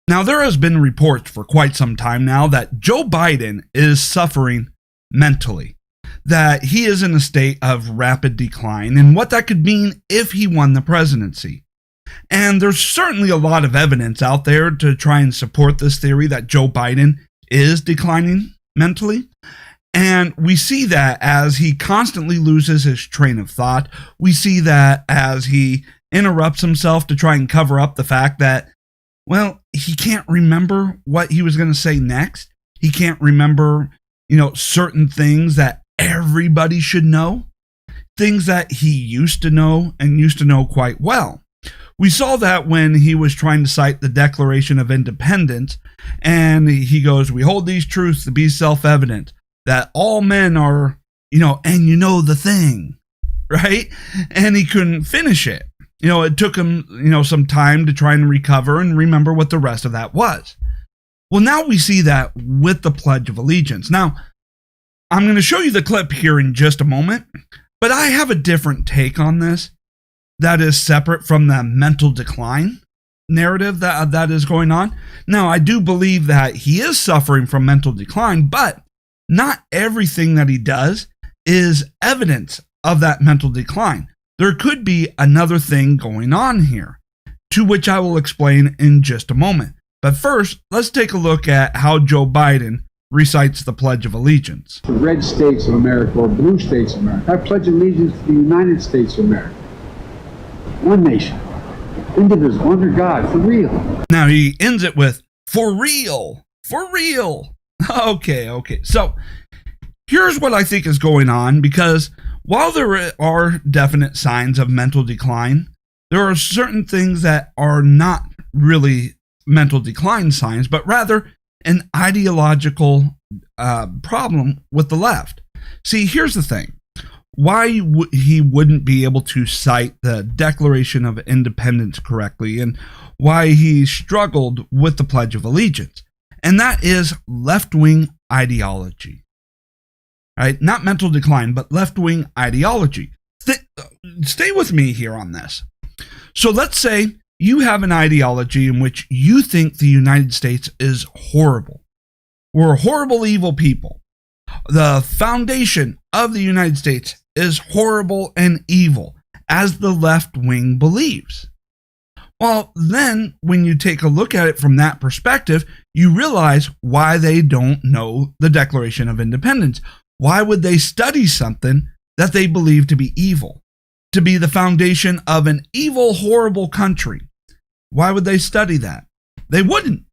Now, there has been reports for quite some time now that Joe Biden is suffering mentally, that he is in a state of rapid decline, and what that could mean if he won the presidency. And there's certainly a lot of evidence out there to try and support this theory that Joe Biden is declining mentally. And we see that as he constantly loses his train of thought. We see that as he interrupts himself to try and cover up the fact that, well, he can't remember what he was going to say next. He can't remember, certain things that everybody should know, things that he used to know and used to know quite well. We saw that when he was trying to cite the Declaration of Independence, and he goes, "We hold these truths to be self-evident, that all men are, and the thing," right? And he couldn't finish it. It took him, some time to try and recover and remember what the rest of that was. Well, now we see that with the Pledge of Allegiance. Now, I'm going to show you the clip here in just a moment, but I have a different take on this that is separate from the mental decline narrative that is going on. Now, I do believe that he is suffering from mental decline, but not everything that he does is evidence of that mental decline. There could be another thing going on here, to which I will explain in just a moment. But first, let's take a look at how Joe Biden recites the Pledge of Allegiance. The red states of America or blue states of America. I pledge allegiance to the United States of America. One nation, indivisible, under God, for real. Now he ends it with, for real, for real. Okay. So here's what I think is going on, because while there are definite signs of mental decline, there are certain things that are not really mental decline signs, but rather an ideological problem with the left. See, here's the thing. Why he wouldn't be able to cite the Declaration of Independence correctly, and why he struggled with the Pledge of Allegiance. And that is left-wing ideology. Right? Not mental decline, but left-wing ideology. Stay with me here on this. So let's say you have an ideology in which you think the United States is horrible. We're horrible, evil people. The foundation of the United States is horrible and evil, as the left wing believes. Well, then, when you take a look at it from that perspective, you realize why they don't know the Declaration of Independence. Why would they study something that they believe to be evil, to be the foundation of an evil, horrible country? Why would they study that? They wouldn't.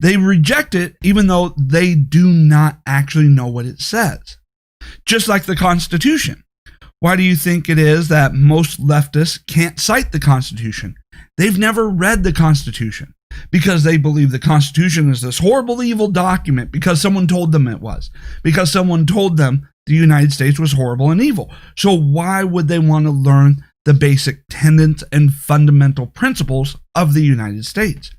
They reject it even though they do not actually know what it says. Just like the Constitution. Why do you think it is that most leftists can't cite the Constitution? They've never read the Constitution because they believe the Constitution is this horrible, evil document because someone told them it was. Because someone told them the United States was horrible and evil. So why would they want to learn the basic tenets and fundamental principles of the United States?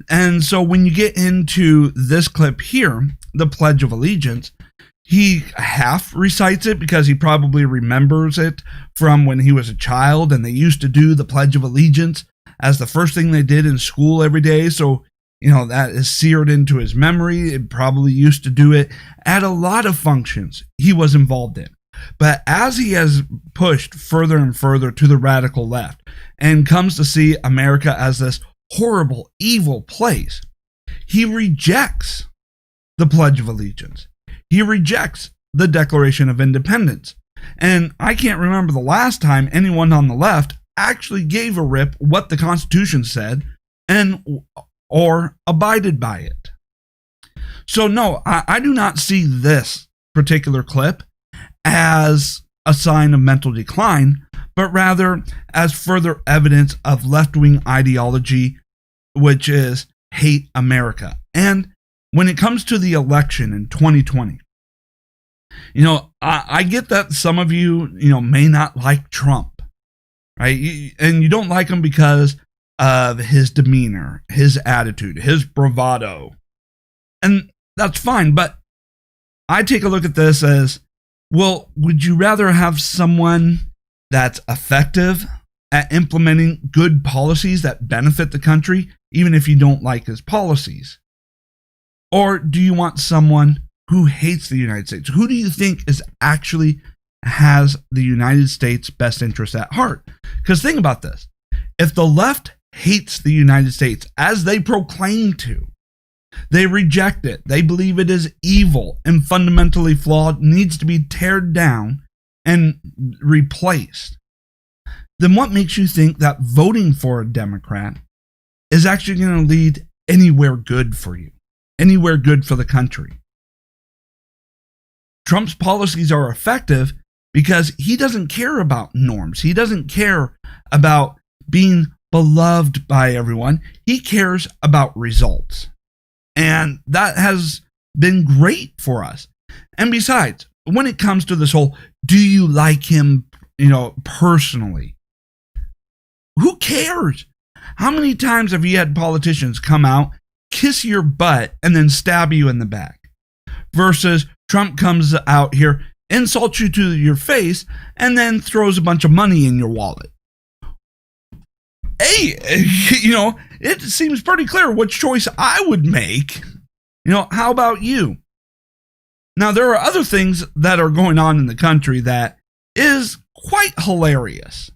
And so when you get into this clip here, the Pledge of Allegiance, he half recites it because he probably remembers it from when he was a child and they used to do the Pledge of Allegiance as the first thing they did in school every day. So, that is seared into his memory. It probably used to do it at a lot of functions he was involved in. But as he has pushed further and further to the radical left and comes to see America as this horrible, evil place, he rejects the Pledge of Allegiance. He rejects the Declaration of Independence. And I can't remember the last time anyone on the left actually gave a rip what the Constitution said or abided by it. So no, I do not see this particular clip as a sign of mental decline, but rather as further evidence of left-wing ideology, which is hate America. And when it comes to the election in 2020, I get that some of you, may not like Trump, right? And you don't like him because of his demeanor, his attitude, his bravado. And that's fine, but I take a look at this as, well, would you rather have someone that's effective at implementing good policies that benefit the country, even if you don't like his policies? Or do you want someone who hates the United States? Who do you think is actually has the United States' best interest at heart? Because think about this. If the left hates the United States as they proclaim to, they reject it, they believe it is evil and fundamentally flawed, needs to be teared down and replaced, then what makes you think that voting for a Democrat is actually going to lead anywhere good for you, anywhere good for the country? Trump's policies are effective because he doesn't care about norms. He doesn't care about being beloved by everyone. He cares about results. And that has been great for us. And besides, when it comes to this whole, do you like him, personally? Who cares? How many times have you had politicians come out, kiss your butt, and then stab you in the back? Versus Trump comes out here, insults you to your face, and then throws a bunch of money in your wallet. Hey, it seems pretty clear which choice I would make. How about you? Now, there are other things that are going on in the country that is quite hilarious.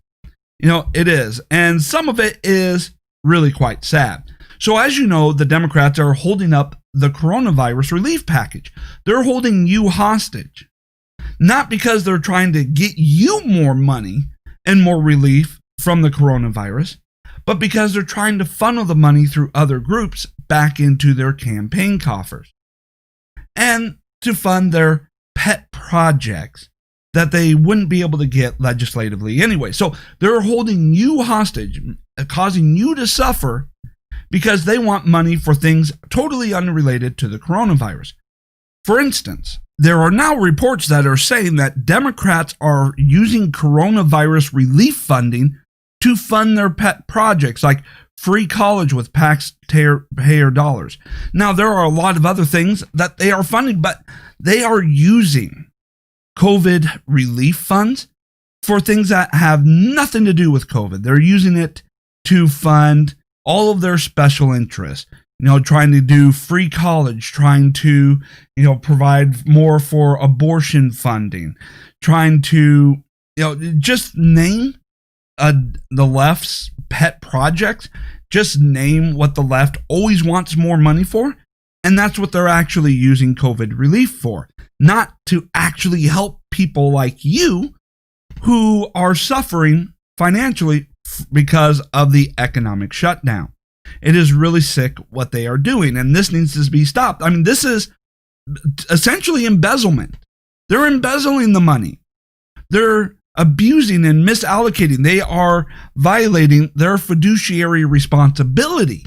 It is. And some of it is really quite sad. So as you know, the Democrats are holding up the coronavirus relief package. They're holding you hostage. Not because they're trying to get you more money and more relief from the coronavirus, but because they're trying to funnel the money through other groups back into their campaign coffers and to fund their pet projects that they wouldn't be able to get legislatively anyway. So they're holding you hostage, causing you to suffer because they want money for things totally unrelated to the coronavirus. For instance, there are now reports that are saying that Democrats are using coronavirus relief funding to fund their pet projects like free college with taxpayer dollars. Now, there are a lot of other things that they are funding, but they are using COVID relief funds for things that have nothing to do with COVID. They're using it to fund all of their special interests, trying to do free college, trying to, provide more for abortion funding, trying to, just name the left's pet projects, just name what the left always wants more money for. And that's what they're actually using COVID relief for, not to actually help people like you who are suffering financially because of the economic shutdown. It is really sick what they are doing, and this needs to be stopped. I mean, this is essentially embezzlement. They're embezzling the money. They're abusing and misallocating. They are violating their fiduciary responsibility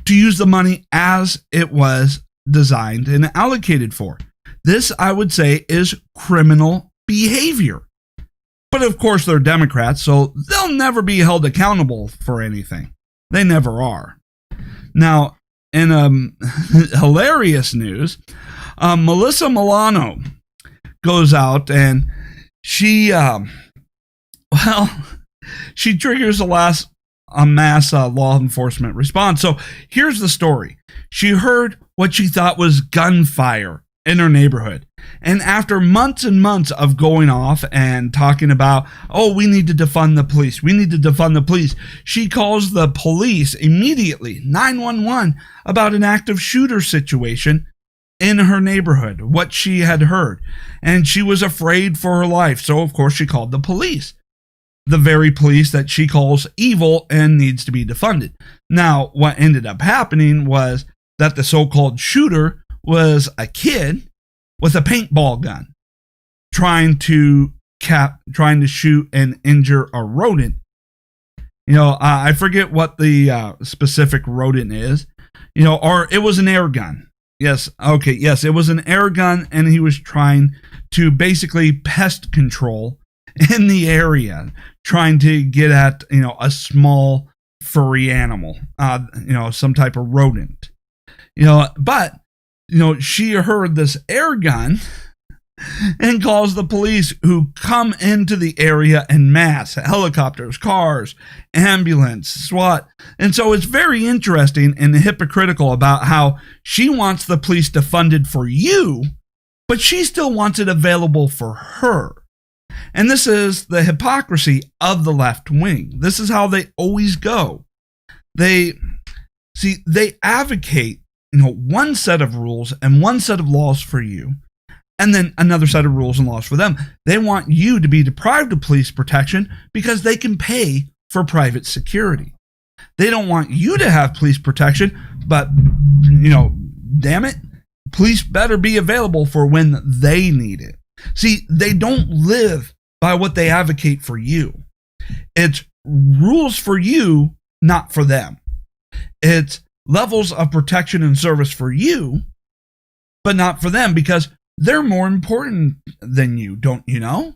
to use the money as it was designed and allocated for. This, I would say, is criminal behavior. But of course, they're Democrats, so they'll never be held accountable for anything. They never are. Now, in hilarious news, Melissa Milano goes out and she triggers a mass law enforcement response. So here's the story. She heard what she thought was gunfire in her neighborhood. And after months and months of going off and talking about, we need to defund the police. We need to defund the police. She calls the police immediately, 911, about an active shooter situation in her neighborhood, what she had heard. And she was afraid for her life. So, of course, she called the police. The very police that she calls evil and needs to be defunded. Now, what ended up happening was that the so-called shooter was a kid with a paintball gun trying to shoot and injure a rodent. I forget what the specific rodent is, or it was an air gun. Yes, okay, yes, it was an air gun, and he was trying to basically pest control in the area, trying to get at, a small furry animal, some type of rodent. But she heard this air gun and calls the police, who come into the area en masse: helicopters, cars, ambulance, SWAT. And so it's very interesting and hypocritical about how she wants the police defunded for you, but she still wants it available for her. And this is the hypocrisy of the left wing. This is how they always go. They advocate, one set of rules and one set of laws for you, and then another set of rules and laws for them. They want you to be deprived of police protection because they can pay for private security. They don't want you to have police protection, but, damn it, police better be available for when they need it. See, they don't live by what they advocate for you. It's rules for you, not for them. It's levels of protection and service for you, but not for them, because they're more important than you, don't you know?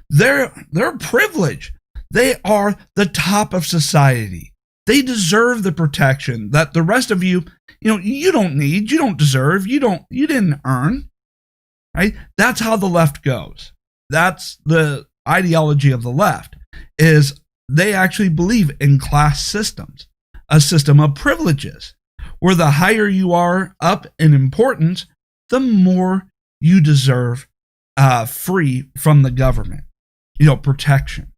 They're privileged. They are the top of society. They deserve the protection that the rest of you, you don't need, you don't deserve, you didn't earn. Right? That's how the left goes. That's the ideology of the left, is they actually believe in class systems, a system of privileges, where the higher you are up in importance, the more you deserve free from the government, protection.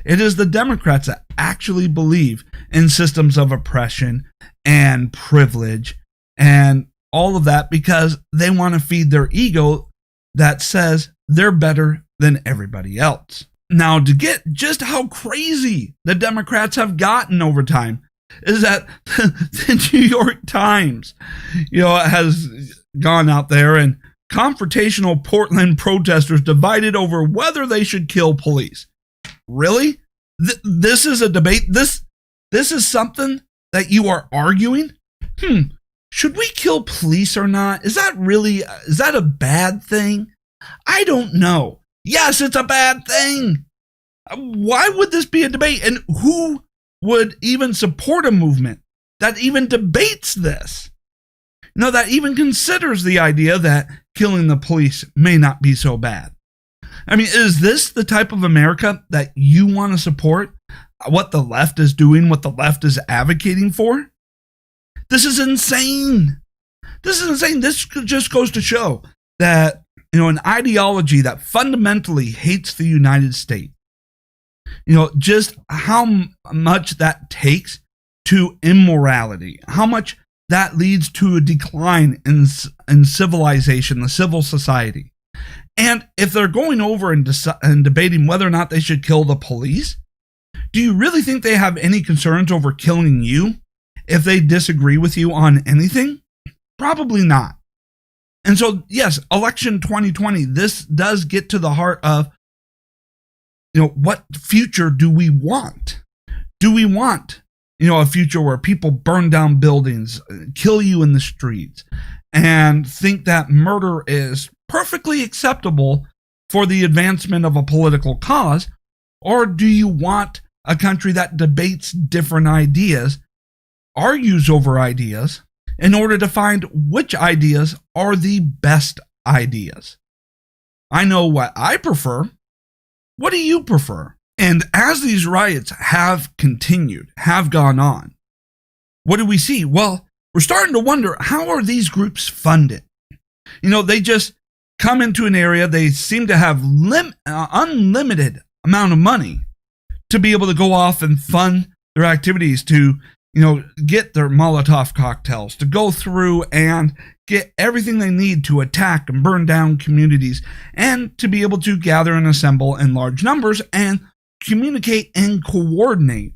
It is the Democrats that actually believe in systems of oppression and privilege and all of that, because they want to feed their ego that says they're better than everybody else. Now, to get just how crazy the Democrats have gotten over time, is that the New York Times, has gone out there, and confrontational Portland protesters divided over whether they should kill police. Really? This is a debate? This is something that you are arguing? Should we kill police or not? Is that a bad thing? I don't know. Yes, it's a bad thing. Why would this be a debate? And who would even support a movement that even debates this? That even considers the idea that killing the police may not be so bad. I mean, is this the type of America that you want to support? What the left is doing, what the left is advocating for? This is insane. This just goes to show that, an ideology that fundamentally hates the United States, just how much that takes to immorality, how much that leads to a decline in civilization, the civil society. And if they're going over and debating whether or not they should kill the police, do you really think they have any concerns over killing you if they disagree with you on anything? Probably not. And so, yes, election 2020, this does get to the heart of, what future do we want? Do we want, a future where people burn down buildings, kill you in the streets, and think that murder is perfectly acceptable for the advancement of a political cause? Or do you want a country that debates different ideas, argues over ideas, in order to find which ideas are the best ideas? I know what I prefer. What do you prefer? And as these riots have continued, have gone on, what do we see? Well, we're starting to wonder, how are these groups funded? They just come into an area, they seem to have unlimited amount of money to be able to go off and fund their activities, to get their Molotov cocktails, to go through and get everything they need to attack and burn down communities, and to be able to gather and assemble in large numbers and communicate and coordinate.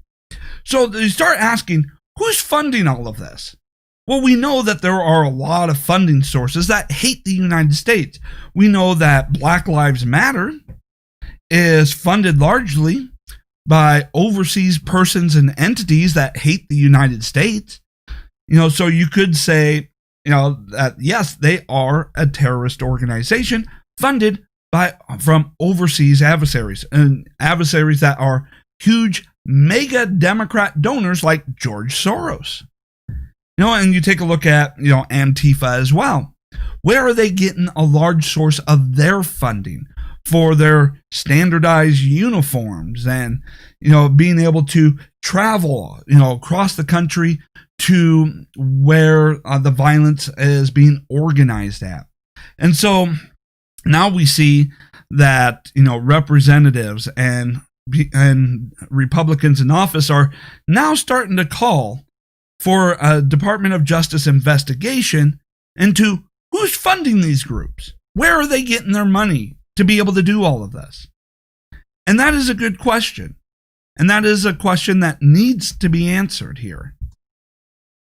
So you start asking, who's funding all of this? Well, we know that there are a lot of funding sources that hate the United States. We know that Black Lives Matter is funded largely by overseas persons and entities that hate the United States. So you could say, that yes, they are a terrorist organization funded from overseas adversaries, and adversaries that are huge mega Democrat donors like George Soros. And you take a look at, Antifa as well. Where are they getting a large source of their funding for their standardized uniforms and, being able to travel, across the country to where the violence is being organized at? And so now we see that, representatives and Republicans in office are now starting to call for a Department of Justice investigation into who's funding these groups. Where are they getting their money to be able to do all of this? And that is a good question. And that is a question that needs to be answered here.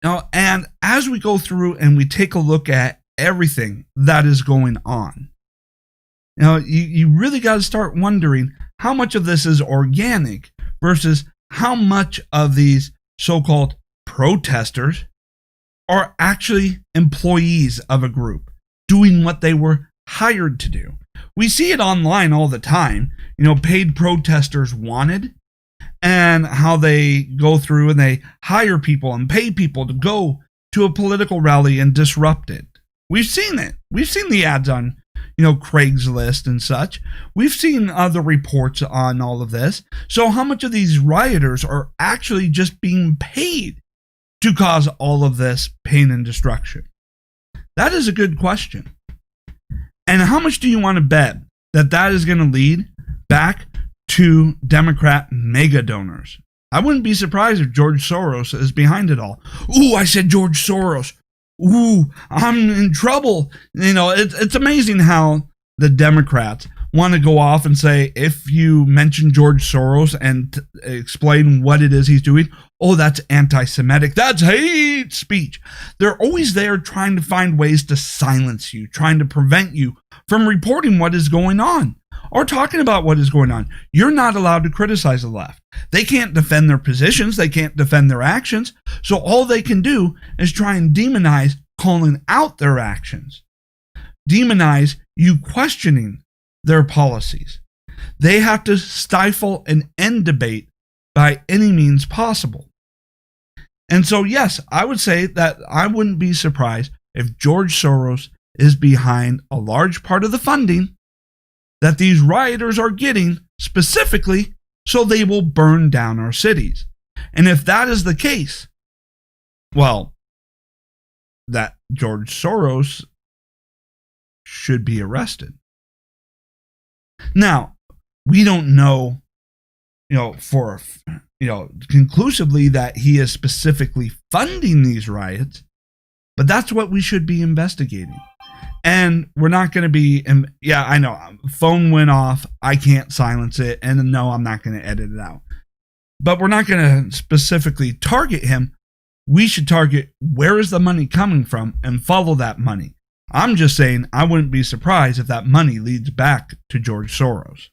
Now, and as we go through and we take a look at everything that is going on, you really got to start wondering how much of this is organic versus how much of these so-called protesters are actually employees of a group doing what they were hired to do. We see it online all the time, paid protesters wanted, and how they go through and they hire people and pay people to go to a political rally and disrupt it. We've seen it. We've seen the ads on, Craigslist and such. We've seen other reports on all of this. So how much of these rioters are actually just being paid to cause all of this pain and destruction? That is a good question. And how much do you want to bet that that is going to lead back to Democrat mega donors? I wouldn't be surprised if George Soros is behind it all. Ooh, I said George Soros. Ooh, I'm in trouble. It's amazing how the Democrats want to go off and say, if you mention George Soros and explain what it is he's doing, oh, that's anti-Semitic. That's hate speech. They're always there trying to find ways to silence you, trying to prevent you from reporting what is going on or talking about what is going on. You're not allowed to criticize the left. They can't defend their positions. They can't defend their actions. So all they can do is try and demonize calling out their actions, demonize you questioning their policies. They have to stifle and end debate by any means possible. And so, yes, I would say that I wouldn't be surprised if George Soros is behind a large part of the funding that these rioters are getting specifically so they will burn down our cities. And if that is the case, well, that George Soros should be arrested. Now, we don't know, conclusively that he is specifically funding these riots, but that's what we should be investigating. And we're not going to be, I know, phone went off, I can't silence it, and no, I'm not going to edit it out. But we're not going to specifically target him. We should target where is the money coming from and follow that money. I'm just saying I wouldn't be surprised if that money leads back to George Soros.